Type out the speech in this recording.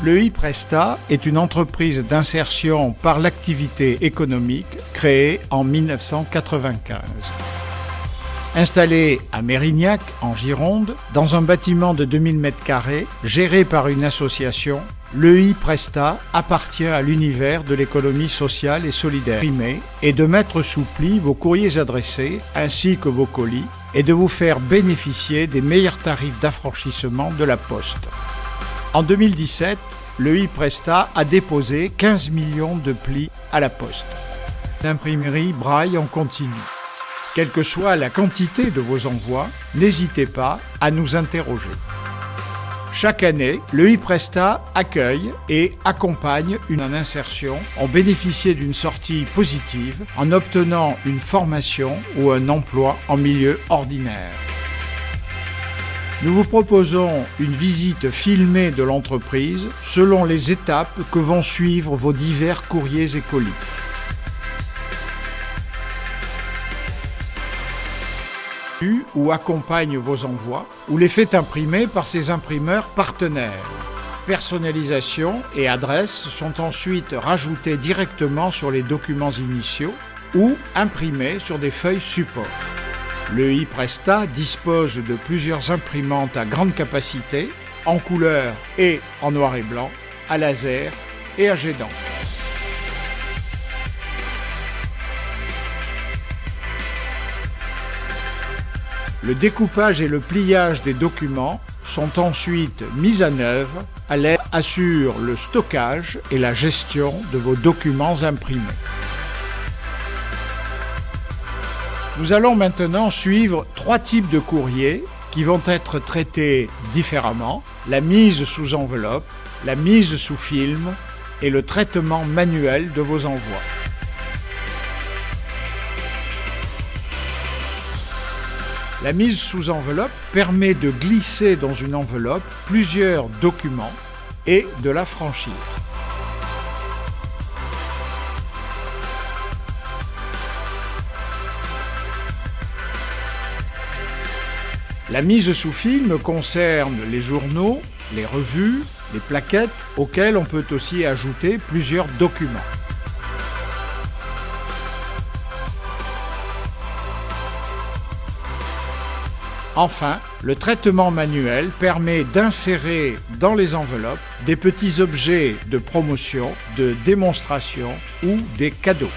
Le e-Presta est une entreprise d'insertion par l'activité économique créée en 1995. Installée à Mérignac, en Gironde, dans un bâtiment de 2000 m², géré par une association, le e-Presta appartient à l'univers de l'économie sociale et solidaire et de mettre sous pli vos courriers adressés ainsi que vos colis et de vous faire bénéficier des meilleurs tarifs d'affranchissement de la Poste. En 2017, le e-Presta a déposé 15 millions de plis à la Poste. L'imprimerie braille en continu. Quelle que soit la quantité de vos envois, n'hésitez pas à nous interroger. Chaque année, le e-Presta accueille et accompagne une insertion en bénéficiant d'une sortie positive en obtenant une formation ou un emploi en milieu ordinaire. Nous vous proposons une visite filmée de l'entreprise selon les étapes que vont suivre vos divers courriers et colis. Ou accompagne vos envois, ou les fait imprimer par ses imprimeurs partenaires. Personnalisation et adresse sont ensuite rajoutées directement sur les documents initiaux ou imprimés sur des feuilles support. Le e-Presta dispose de plusieurs imprimantes à grande capacité, en couleur et en noir et blanc, à laser et à jet d'encre. Le découpage et le pliage des documents sont ensuite mis en œuvre à l'aide assure le stockage et la gestion de vos documents imprimés. Nous allons maintenant suivre 3 types de courriers qui vont être traités différemment: la mise sous enveloppe, la mise sous film et le traitement manuel de vos envois. La mise sous enveloppe permet de glisser dans une enveloppe plusieurs documents et de la franchir. La mise sous film concerne les journaux, les revues, les plaquettes, auxquelles on peut aussi ajouter plusieurs documents. Enfin, le traitement manuel permet d'insérer dans les enveloppes des petits objets de promotion, de démonstration ou des cadeaux.